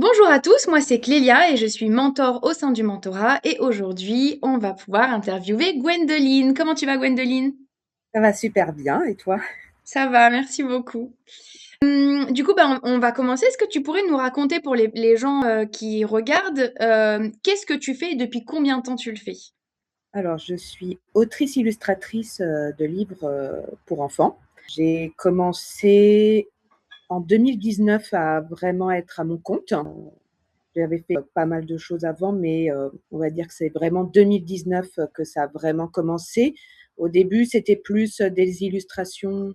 Bonjour à tous, moi c'est Clélia et je suis mentor au sein du mentorat et aujourd'hui on va pouvoir interviewer Gwendoline. Comment tu vas Gwendoline? Ça va super bien, et toi? Ça va, merci beaucoup. Du coup, on va commencer. Est-ce que tu pourrais nous raconter pour les gens qui regardent, qu'est-ce que tu fais et depuis combien de temps tu le fais? Alors, je suis autrice illustratrice de livres pour enfants. J'ai commencé en 2019 à vraiment être à mon compte. J'avais fait pas mal de choses avant, mais on va dire que c'est vraiment 2019 que ça a vraiment commencé. Au début, c'était plus des illustrations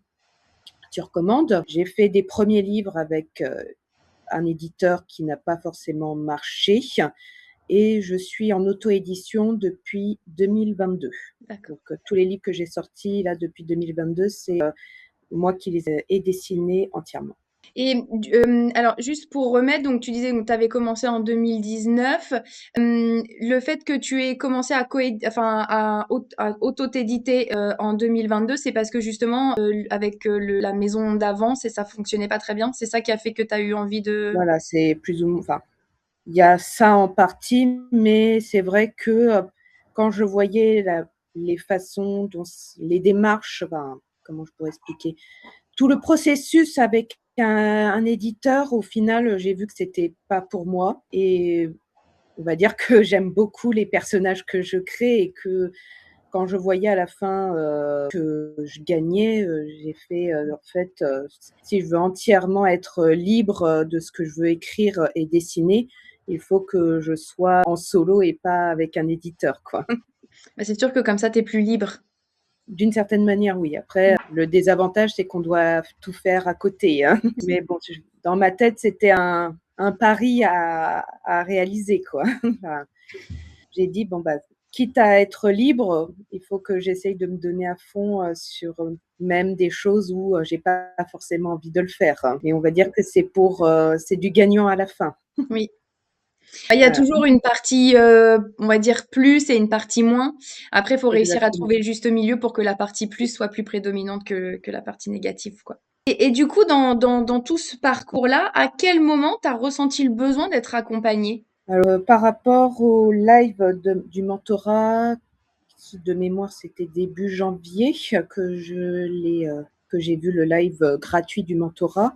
sur commande. J'ai fait des premiers livres avec un éditeur qui n'a pas forcément marché. Et je suis en auto-édition depuis 2022. D'accord. Donc, tous les livres que j'ai sortis là depuis 2022, c'est moi qui les ai dessinés entièrement. Alors juste pour remettre, donc tu disais que tu avais commencé en 2019. Le fait que tu aies commencé à auto-t'éditer en 2022, c'est parce que justement, avec la maison d'avant, ça fonctionnait pas très bien. C'est ça qui a fait que tu as eu envie de... Voilà, c'est plus ou moins, enfin, il y a ça en partie, mais c'est vrai que quand je voyais les façons dont les démarches, enfin, comment je pourrais expliquer, tout le processus avec un éditeur, au final, j'ai vu que c'était pas pour moi. Et on va dire que j'aime beaucoup les personnages que je crée et que quand je voyais à la fin que je gagnais, j'ai fait en fait, si je veux entièrement être libre de ce que je veux écrire et dessiner, il faut que je sois en solo et pas avec un éditeur, quoi. Bah, c'est sûr que comme ça, tu es plus libre. D'une certaine manière, oui. Après, le désavantage, c'est qu'on doit tout faire à côté, hein. Mais bon, dans ma tête, c'était un pari à réaliser, quoi. Enfin, j'ai dit, bon, bah, quitte à être libre, il faut que j'essaye de me donner à fond sur même des choses où j'ai pas forcément envie de le faire, hein. Et on va dire que c'est du gagnant à la fin. Oui. Bah, il y a Voilà, toujours une partie, on va dire plus et une partie moins. Après, il faut réussir à exactement. trouver le juste milieu pour que la partie plus soit plus prédominante que la partie négative, quoi. Et du coup, dans tout ce parcours-là, à quel moment tu as ressenti le besoin d'être accompagnée? Par rapport au live du mentorat, qui de mémoire c'était début janvier que j'ai vu le live gratuit du mentorat.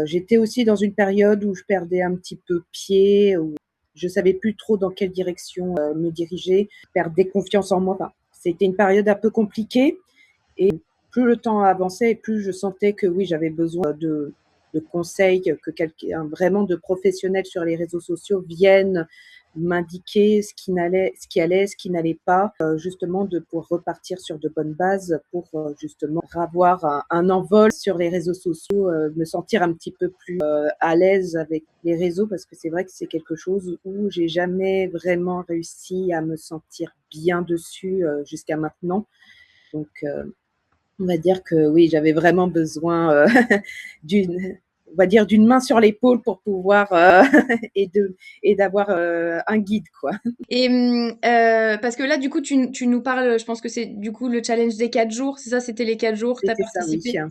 J'étais aussi dans une période où je perdais un petit peu pied, où je savais plus trop dans quelle direction me diriger, perdais confiance en moi. Enfin, c'était une période un peu compliquée. Et plus le temps avançait, et plus je sentais que oui, j'avais besoin de conseils, que quelqu'un vraiment de professionnels sur les réseaux sociaux viennent m'indiquer ce qui allait, ce qui n'allait pas, justement pour repartir sur de bonnes bases, pour justement avoir un envol sur les réseaux sociaux, me sentir un petit peu plus à l'aise avec les réseaux, parce que c'est vrai que c'est quelque chose où j'ai jamais vraiment réussi à me sentir bien dessus jusqu'à maintenant. Donc, on va dire que oui, j'avais vraiment besoin d'une, on va dire, d'une main sur l'épaule pour pouvoir et de et d'avoir un guide, quoi. Parce que là, du coup, tu nous parles, je pense que c'est du coup le challenge des 4 jours, c'est ça, c'était les 4 jours que tu as C'était ça, oui.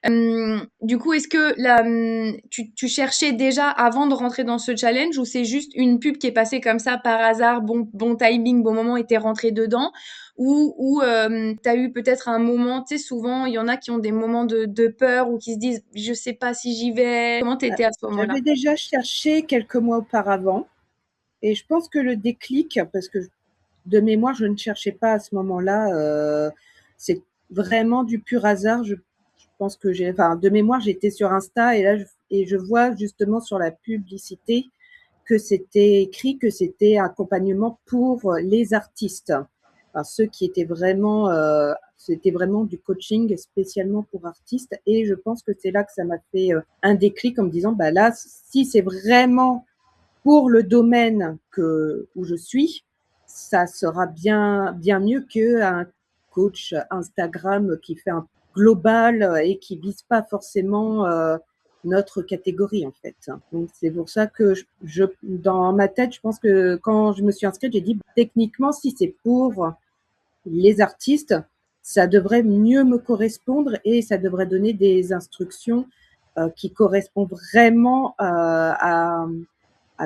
participé. Du coup, est-ce que tu cherchais déjà avant de rentrer dans ce challenge ou c'est juste une pub qui est passée comme ça par hasard, bon timing, bon moment, et t'es rentré dedans? Ou tu as eu peut-être un moment, tu sais, souvent, il y en a qui ont des moments de peur ou qui se disent, je sais pas si j'y vais. Comment t'étais à ce moment-là? J'avais déjà cherché quelques mois auparavant, et je pense que le déclic, parce que de mémoire, je ne cherchais pas à ce moment-là, c'est vraiment du pur hasard. Je pense que enfin, de mémoire, j'étais sur Insta et là, et je vois justement sur la publicité que c'était écrit que c'était un accompagnement pour les artistes. Enfin, ceux qui étaient vraiment, c'était vraiment du coaching spécialement pour artistes. Et je pense que c'est là que ça m'a fait un déclic en me disant, bah là, si c'est vraiment pour le domaine où je suis, ça sera bien mieux qu'un coach Instagram qui fait un global et qui vise pas forcément notre catégorie, en fait. Donc c'est pour ça que dans ma tête, je pense que quand je me suis inscrite, j'ai dit techniquement, si c'est pour les artistes, ça devrait mieux me correspondre et ça devrait donner des instructions qui correspond vraiment à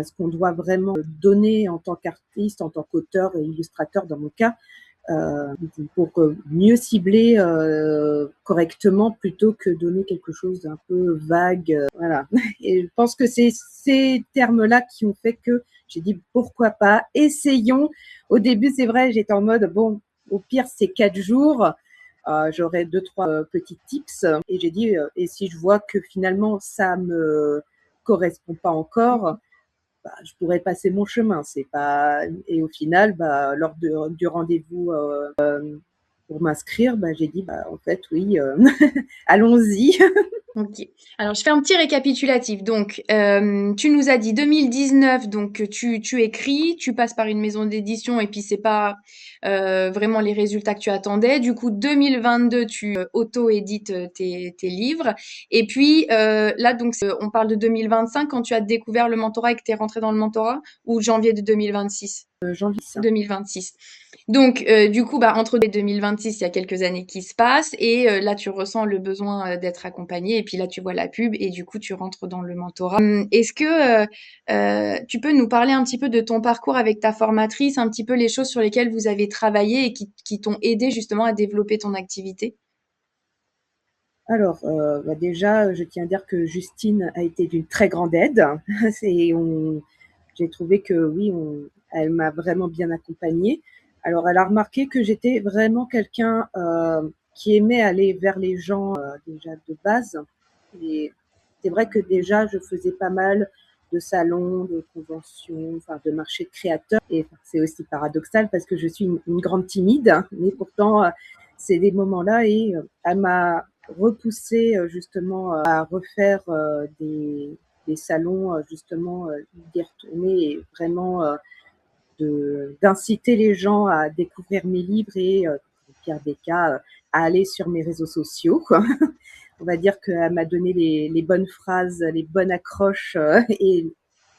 ce qu'on doit vraiment donner en tant qu'artiste, en tant qu'auteur et illustrateur dans mon cas, pour mieux cibler correctement plutôt que donner quelque chose d'un peu vague. Voilà. Et je pense que c'est ces termes-là qui ont fait que j'ai dit pourquoi pas, essayons. Au début, c'est vrai, j'étais en mode bon, au pire, c'est 4 jours. J'aurais 2-3 petits tips. Et j'ai dit, et si je vois que finalement ça me correspond pas encore, bah, je pourrais passer mon chemin. C'est pas et au final, bah, lors du rendez-vous pour m'inscrire, bah, j'ai dit bah en fait oui, allons-y. OK. Alors, je fais un petit récapitulatif. Donc, tu nous as dit 2019, donc tu écris, tu passes par une maison d'édition et puis c'est pas vraiment les résultats que tu attendais. Du coup, 2022, tu auto-édites tes livres. Et puis là, donc, on parle de 2025 quand tu as découvert le mentorat et que tu es rentré dans le mentorat, ou janvier de 2026? Janvier. 2026. Donc, du coup, bah, entre 2026, il y a quelques années qui se passent et là, tu ressens le besoin d'être accompagné et puis là, tu vois la pub et du coup, tu rentres dans le mentorat. Est-ce que tu peux nous parler un petit peu de ton parcours avec ta formatrice, un petit peu les choses sur lesquelles vous avez travaillé et qui t'ont aidé justement à développer ton activité? Alors, bah, déjà, je tiens à dire que Justine a été d'une très grande aide. C'est on J'ai trouvé que oui, elle m'a vraiment bien accompagnée. Alors, elle a remarqué que j'étais vraiment quelqu'un qui aimait aller vers les gens déjà de base. Et c'est vrai que déjà, je faisais pas mal de salons, de conventions, enfin de marchés de créateurs. Et c'est aussi paradoxal parce que je suis une grande timide, hein, mais pourtant, c'est des moments-là et elle m'a repoussé justement à refaire des salons, justement, d'y retourner et vraiment d'inciter les gens à découvrir mes livres et, au pire des cas, à aller sur mes réseaux sociaux, quoi. On va dire qu'elle m'a donné les bonnes phrases, les bonnes accroches et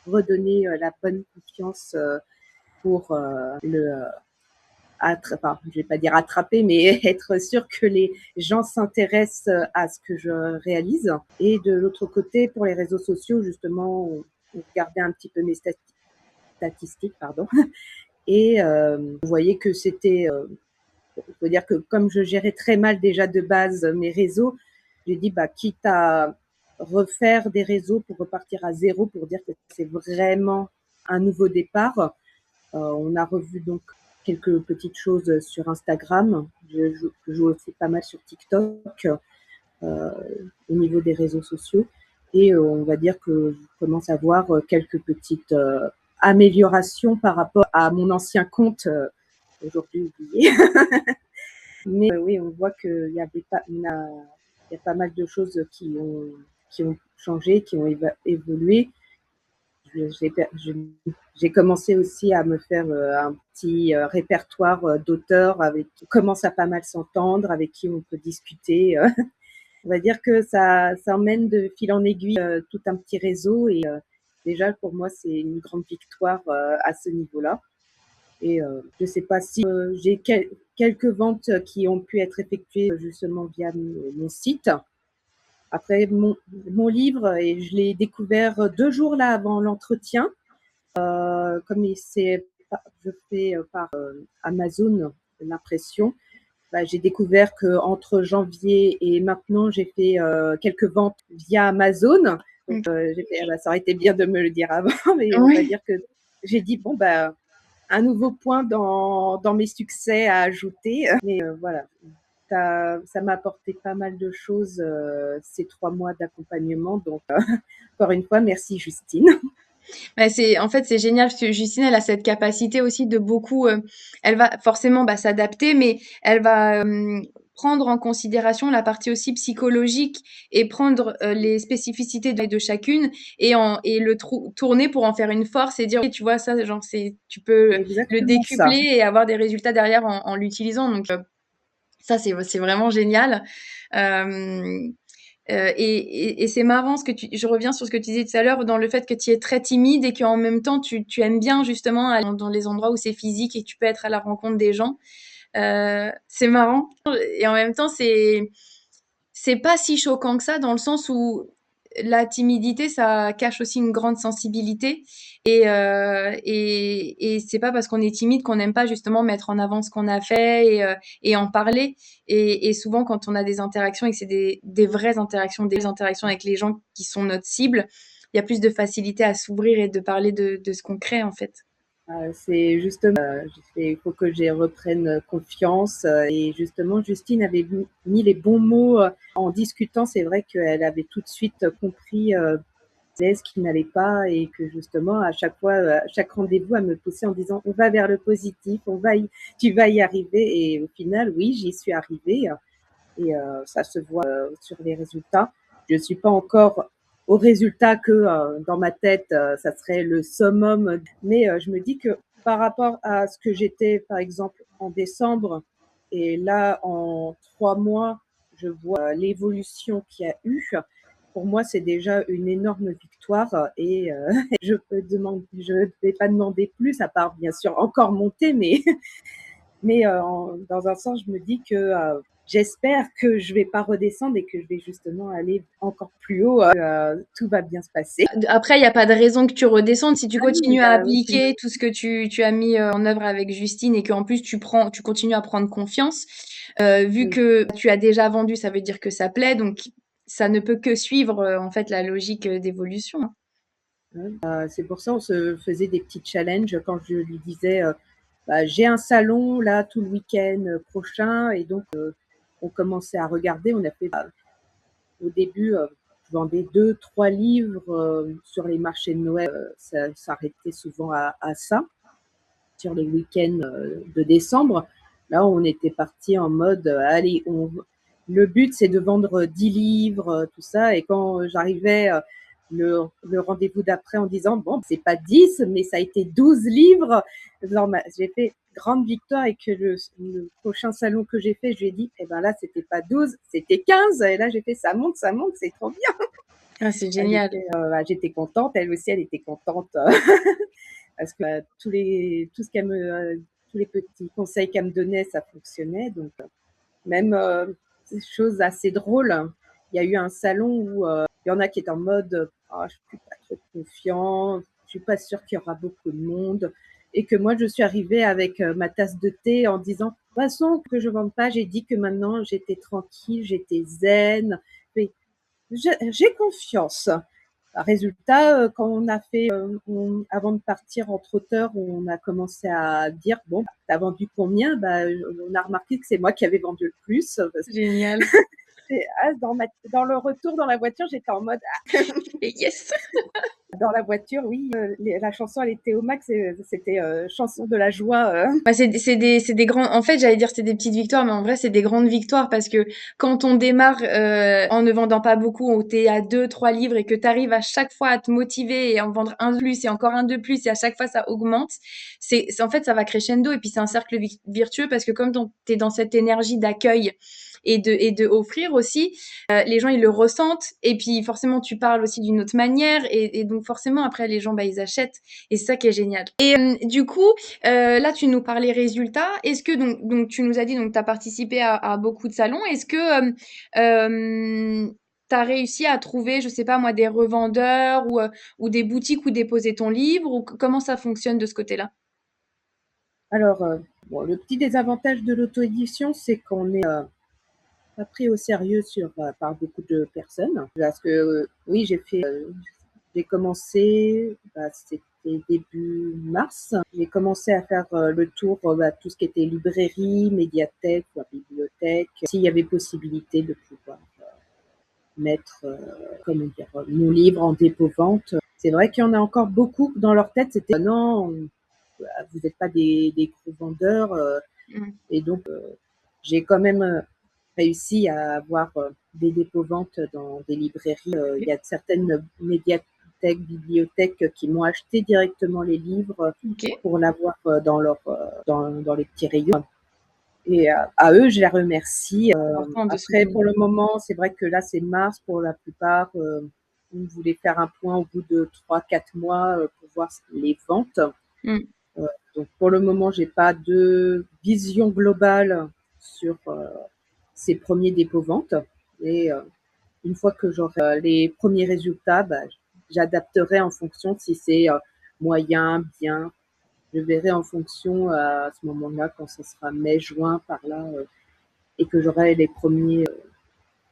redonné la bonne confiance pour enfin, je vais pas dire attraper, mais être sûr que les gens s'intéressent à ce que je réalise. Et de l'autre côté, pour les réseaux sociaux, justement, on regardait un petit peu mes statistiques, pardon, et on voyait que c'était, il faut dire que comme je gérais très mal déjà de base mes réseaux, j'ai dit bah quitte à refaire des réseaux pour repartir à zéro, pour dire que c'est vraiment un nouveau départ. On a revu donc quelques petites choses sur Instagram. Je joue aussi pas mal sur TikTok euh, au niveau des réseaux sociaux. Et on va dire que je commence à voir quelques petites améliorations par rapport à mon ancien compte, aujourd'hui oublié. Mais oui, on voit qu'il y avait pas, il y a pas mal de choses qui ont changé, qui ont évolué. J'ai commencé aussi à me faire un petit répertoire d'auteurs avec qui commence à pas mal s'entendre, avec qui on peut discuter. On va dire que ça emmène de fil en aiguille tout un petit réseau et déjà pour moi c'est une grande victoire à ce niveau-là. Et je sais pas si j'ai quelques ventes qui ont pu être effectuées justement via mon site. Après mon livre, et je l'ai découvert 2 jours là avant l'entretien. Comme je fais par Amazon l'impression, bah, j'ai découvert que entre janvier et maintenant, j'ai fait quelques ventes via Amazon. Donc, j'ai fait, ah bah, ça aurait été bien de me le dire avant, mais on va Oui. dire que j'ai dit bon bah un nouveau point dans mes succès à ajouter. Mais voilà, ça m'a apporté pas mal de choses ces 3 mois d'accompagnement. Donc encore une fois, merci Justine. Bah, en fait, c'est génial parce que Justine, elle a cette capacité aussi de beaucoup, elle va forcément bah, s'adapter, mais elle va prendre en considération la partie aussi psychologique et prendre les spécificités de chacune et tourner pour en faire une force et dire, ok, tu vois, ça, genre, tu peux C'est le exactement ça. décupler et avoir des résultats derrière en l'utilisant. Donc, ça, c'est vraiment génial. Euh, et c'est marrant je reviens sur ce que tu disais tout à l'heure dans le fait que tu es très timide et qu'en même temps tu aimes bien justement aller dans les endroits où c'est physique et que tu peux être à la rencontre des gens. C'est marrant et en même temps c'est pas si choquant que ça dans le sens où la timidité, ça cache aussi une grande sensibilité. Et c'est pas parce qu'on est timide qu'on n'aime pas justement mettre en avant ce qu'on a fait et en parler. Et souvent, quand on a des interactions et que c'est des vraies interactions, des interactions avec les gens qui sont notre cible, il y a plus de facilité à s'ouvrir et de parler de ce qu'on crée, en fait. C'est justement, il faut que je reprenne confiance. Et justement, Justine avait mis les bons mots en discutant. C'est vrai qu'elle avait tout de suite compris ce qui n'allait pas et que justement, à chaque fois, à chaque rendez-vous, elle me poussait en disant on va vers le positif, tu vas y arriver. Et au final, oui, j'y suis arrivée. Et ça se voit sur les résultats. Je ne suis pas encore au résultat que dans ma tête, ça serait le summum. Mais je me dis que par rapport à ce que j'étais, par exemple, en décembre, et là, en 3 mois, je vois l'évolution qu'il y a eu. Pour moi, c'est déjà une énorme victoire et je ne vais pas demander plus, à part bien sûr encore monter, mais dans un sens, je me dis que j'espère que je vais pas redescendre et que je vais justement aller encore plus haut. Tout va bien se passer. Après, il n'y a pas de raison que tu redescendes si tu Ah oui, continues à bah, oui. appliquer tout ce que tu as mis en œuvre avec Justine et qu'en plus tu continues à prendre confiance. Vu Oui. que tu as déjà vendu, ça veut dire que ça plaît, donc ça ne peut que suivre en fait la logique d'évolution, hein. C'est pour ça on se faisait des petits challenges quand je lui disais bah, j'ai un salon là tout le week-end prochain et donc on commençait à regarder. On a fait au début, je vendais 2, 3 livres sur les marchés de Noël. Ça s'arrêtait souvent à ça. Sur les week-ends de décembre. Là, on était parti en mode, allez, le but, c'est de vendre 10 livres, tout ça. Et quand j'arrivais le rendez-vous d'après en disant, bon, c'est pas 10, mais ça a été 12 livres, j'ai fait grande victoire et que le prochain salon que j'ai fait, je lui ai dit, eh ben là, c'était pas 12, c'était 15. Et là, j'ai fait, ça monte, c'est trop bien. Ah, c'est génial. J'étais contente, elle aussi, elle était contente. Parce que tous les petits conseils qu'elle me donnait, ça fonctionnait. Donc, même des choses assez drôles. Il y a eu un salon où il y en a qui étaient en mode je suis pas trop confiant, je suis pas sûre qu'il y aura beaucoup de monde. Et que moi, je suis arrivée avec ma tasse de thé en disant, de toute façon, que je vende pas, j'ai dit que maintenant, j'étais tranquille, j'étais zen. Mais j'ai confiance. Résultat, quand on a fait, avant de partir entre auteurs, on a commencé à dire bon, t'as vendu combien? Bah, on a remarqué que c'est moi qui avais vendu le plus. Génial. Dans le retour dans la voiture, j'étais en mode Et yes! dans la voiture, oui, la chanson elle était au max, c'était chanson de la joie. Bah, c'est des grands. En fait, j'allais dire c'est des petites victoires, mais en vrai, c'est des grandes victoires parce que quand on démarre en ne vendant pas beaucoup, où t'es à 2, 3 livres et que t'arrives à chaque fois à te motiver et à en vendre un de plus et encore un de plus et à chaque fois ça augmente, en fait ça va crescendo et puis c'est un cercle virtueux parce que comme t'es dans cette énergie d'accueil et de offrir aussi, les gens ils le ressentent et puis forcément tu parles aussi d'une autre manière et donc forcément après les gens bah ils achètent et c'est ça qui est génial. Et du coup là, tu nous parlais résultats. Est-ce que donc tu nous as dit donc tu as participé à beaucoup de salons. Est-ce que tu as réussi à trouver, je sais pas moi, des revendeurs ou des boutiques où déposer ton livre ou comment ça fonctionne de ce côté-là? Alors, bon, le petit désavantage de l'auto-édition, c'est qu'on est pas pris au sérieux par beaucoup de personnes. Parce que oui, j'ai commencé, c'était début mars. J'ai commencé à faire le tour, tout ce qui était librairie, médiathèque, bibliothèque. S'il y avait possibilité de pouvoir mettre, comment dire, mon livre en dépôt-vente. C'est vrai qu'il y en a encore beaucoup dans leur tête. C'était non, vous n'êtes pas des gros vendeurs. Mm. Et donc, j'ai quand même réussi à avoir des dépôts-ventes dans des librairies. Il y a certaines médiathèques, bibliothèques qui m'ont acheté directement les livres Ok, pour l'avoir dans les petits rayons. Et à eux, je les remercie. important de Après, soutenir. pour le moment, c'est vrai que là, c'est mars pour la plupart. On voulait faire un point au bout de 3, 4 mois pour voir les ventes. Mm. Donc pour le moment, j'ai pas de vision globale sur ces premiers dépôts-ventes. Et une fois que j'aurai les premiers résultats, bah, j'adapterai en fonction si c'est moyen, bien. Je verrai en fonction à ce moment-là, quand ce sera mai, juin, par là, et que j'aurai les premiers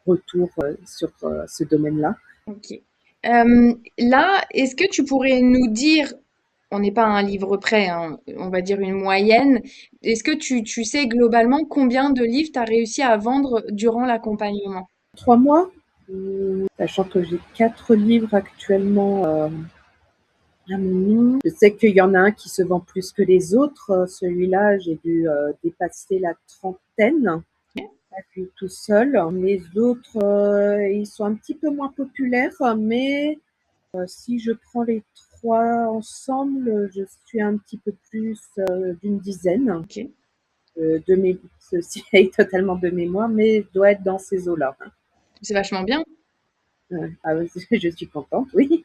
retours sur ce domaine-là. OK. Là, est-ce que tu pourrais nous dire, on n'est pas à un livre près, hein, on va dire une moyenne, est-ce que tu sais globalement combien de livres tu as réussi à vendre durant l'accompagnement? 3 mois, sachant que j'ai 4 livres actuellement à mon nom. Je sais qu'il y en a un qui se vend plus que les autres. Celui-là, j'ai dû dépasser la trentaine à lui tout seul. Les autres, ils sont un petit peu moins populaires, mais si je prends les trois ensemble, je suis un petit peu plus d'une dizaine. OK, De ceci est totalement de mémoire, mais doit être dans ces eaux-là. c'est vachement bien. Ah, je suis contente, oui.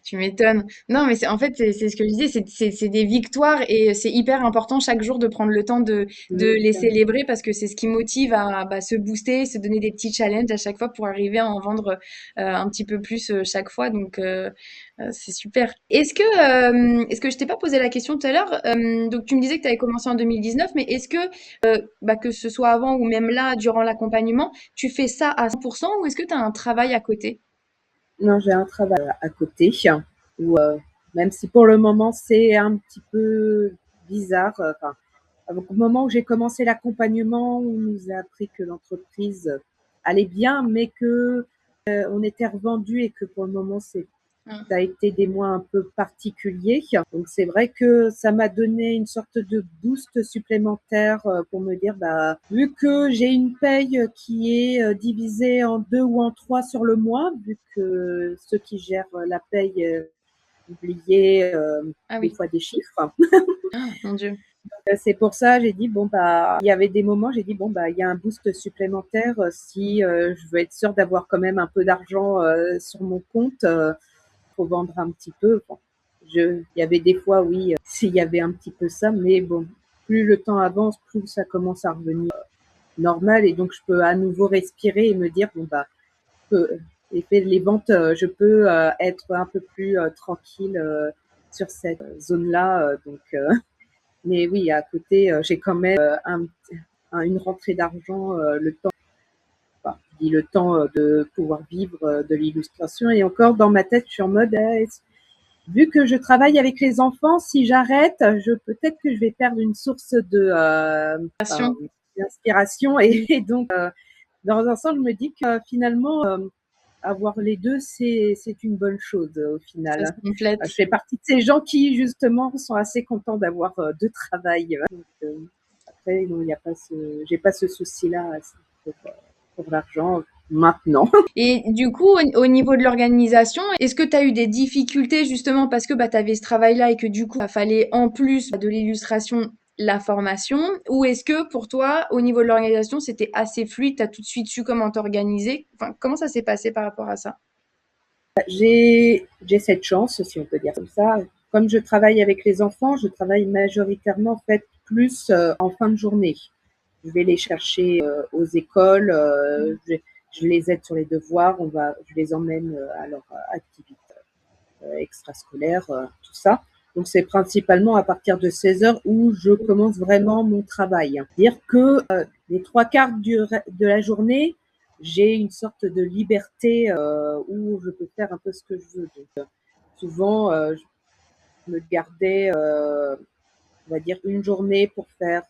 Tu m'étonnes. Non, mais en fait, c'est ce que je disais, c'est des victoires et c'est hyper important chaque jour de prendre le temps de Oui, les célébrer parce que c'est ce qui motive à bah, se booster, se donner des petits challenges à chaque fois pour arriver à en vendre un petit peu plus chaque fois. Donc, c'est super. Est-ce que je t'ai pas posé la question tout à l'heure? Donc, tu me disais que tu avais commencé en 2019, mais est-ce que, bah, que ce soit avant ou même là, durant l'accompagnement, tu fais ça à 100% ou est-ce que tu as un travail à côté? non, j'ai un travail à côté où, même si pour le moment c'est un petit peu bizarre, enfin, au moment où j'ai commencé l'accompagnement, on nous a appris que l'entreprise allait bien, mais que on était revendu et que pour le moment ça a été des mois un peu particuliers. Donc c'est vrai que ça m'a donné une sorte de boost supplémentaire pour me dire, bah, vu que j'ai une paye qui est divisée en 2 ou en 3 sur le mois, vu que ceux qui gèrent la paye oubliaient Ah des oui. fois des chiffres. Ah, mon Dieu. C'est pour ça, j'ai dit, bon, bah, il y avait des moments, j'ai dit, bon, bah, il y a un boost supplémentaire si je veux être sûre d'avoir quand même un peu d'argent sur mon compte. Faut vendre un petit peu. Bon, il y avait des fois, oui, s'il y avait un petit peu ça, mais bon, plus le temps avance, plus ça commence à revenir normal et donc je peux à nouveau respirer et me dire, bon, bah, les ventes, je peux être un peu plus tranquille sur cette zone-là. Mais oui, à côté, j'ai quand même une rentrée d'argent, le temps, enfin, je dis le temps de pouvoir vivre de l'illustration. Et encore, dans ma tête, je suis en mode, vu que je travaille avec les enfants, si j'arrête, peut-être que je vais perdre une source enfin, Passion, d'inspiration. Et donc, dans un sens, je me dis que finalement, avoir les deux, c'est une bonne chose au ça se final. Je complète. fais partie de ces gens qui, justement, sont assez contents d'avoir deux travails. Donc, après, non, il y a pas j'ai pas ce souci-là pour, pour l'argent maintenant. Et du coup, au niveau de l'organisation, est-ce que tu as eu des difficultés justement parce que bah, tu avais ce travail-là et que du coup, il fallait en plus de l'illustration la formation? Ou est-ce que pour toi, au niveau de l'organisation, c'était assez fluide, tu as tout de suite su comment t'organiser? Enfin, comment ça s'est passé par rapport à ça? J'ai cette chance, si on peut dire comme ça. Comme je travaille avec les enfants, je travaille majoritairement en fait plus en fin de journée. Je vais les chercher aux écoles, je les aide sur les devoirs, je les emmène à leur activité extrascolaire, tout ça. Donc c'est principalement à partir de 16 heures où je commence vraiment mon travail. Dire que les 3 quarts de la journée, j'ai une sorte de liberté où je peux faire un peu ce que je veux. Donc, souvent, je me gardais, on va dire, une journée pour faire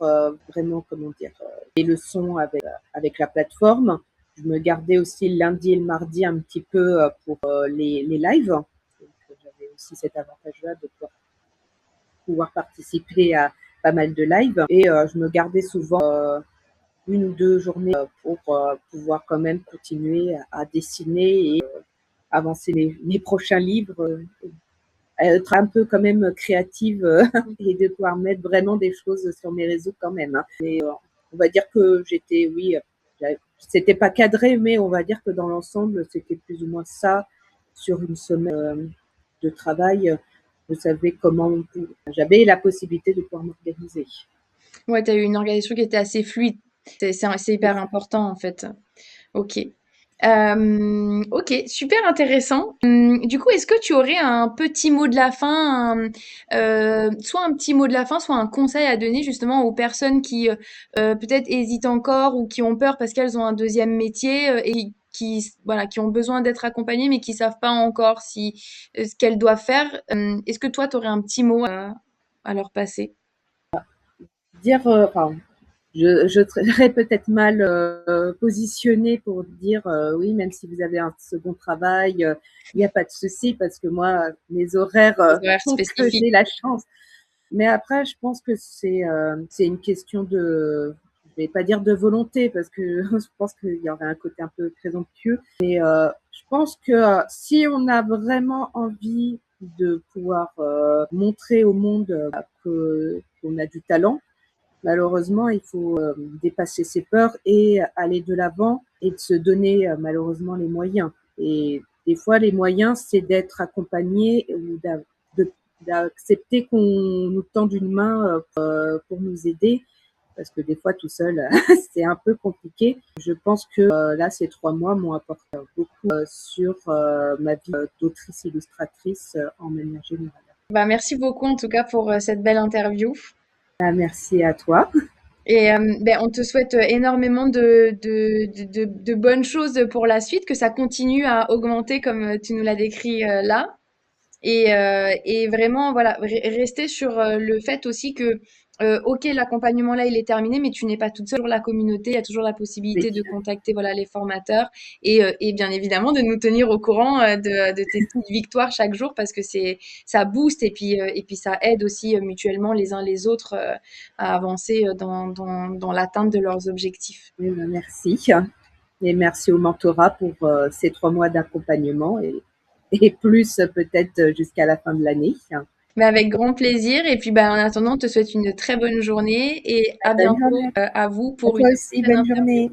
vraiment, comment dire, les leçons avec la plateforme. Je me gardais aussi le lundi et le mardi un petit peu pour les lives. Donc, j'avais aussi cet avantage-là de pouvoir participer à pas mal de lives. Et je me gardais souvent 1 ou 2 journées pour pouvoir quand même continuer à dessiner et avancer mes prochains livres, être un peu quand même créative et de pouvoir mettre vraiment des choses sur mes réseaux quand même. Hein. Mais on va dire que j'étais, oui, c'était pas cadré, mais on va dire que dans l'ensemble, c'était plus ou moins ça sur une semaine de travail. Je savais j'avais la possibilité de pouvoir m'organiser. Ouais, tu as eu une organisation qui était assez fluide. C'est hyper important en fait. Ok. OK, super intéressant. Du coup, est-ce que tu aurais un petit mot de la fin, soit un petit mot de la fin, soit un conseil à donner justement aux personnes qui, peut-être hésitent encore ou qui ont peur parce qu'elles ont un deuxième métier, et voilà, qui ont besoin d'être accompagnées, mais qui savent pas encore si, ce qu'elles doivent faire. Est-ce que toi, tu aurais un petit mot à leur passer? Dire, enfin, je serais peut-être mal positionnée pour dire oui, même si vous avez un second travail, il n'y a pas de souci parce que moi, mes horaires Des horaires font que spécifiques? j'ai la chance. Mais après, je pense que c'est une question de, je vais pas dire de volonté parce que je pense qu'il y aurait un côté un peu présomptueux. Mais je pense que si on a vraiment envie de pouvoir montrer au monde qu'on a du talent, malheureusement, il faut dépasser ses peurs et aller de l'avant et de se donner malheureusement les moyens. Et des fois, les moyens, c'est d'être accompagné ou d'accepter qu'on nous tende une main pour nous aider, parce que des fois, tout seul, c'est un peu compliqué. Je pense que là, ces 3 mois m'ont apporté beaucoup sur ma vie d'autrice illustratrice en manière générale. Bah, merci beaucoup en tout cas pour cette belle interview. Ah, merci à toi. Et ben, on te souhaite énormément de bonnes choses pour la suite, que ça continue à augmenter comme tu nous l'as décrit là. Et vraiment, voilà, rester sur le fait aussi que, ok, l'accompagnement là, il est terminé, mais tu n'es pas toute seule sur la communauté. Il y a toujours la possibilité de contacter, voilà, les formateurs et bien évidemment de nous tenir au courant de tes petites victoires chaque jour parce que ça booste et puis ça aide aussi mutuellement les uns les autres à avancer dans l'atteinte de leurs objectifs. Eh ben, merci. Et merci au mentorat pour ces 3 mois d'accompagnement et plus peut-être jusqu'à la fin de l'année. Mais avec grand plaisir. Et puis, bah, en attendant, on te souhaite une très bonne journée et à Bonne bientôt journée à vous à pour une toi aussi, prochaine bonne interview. journée.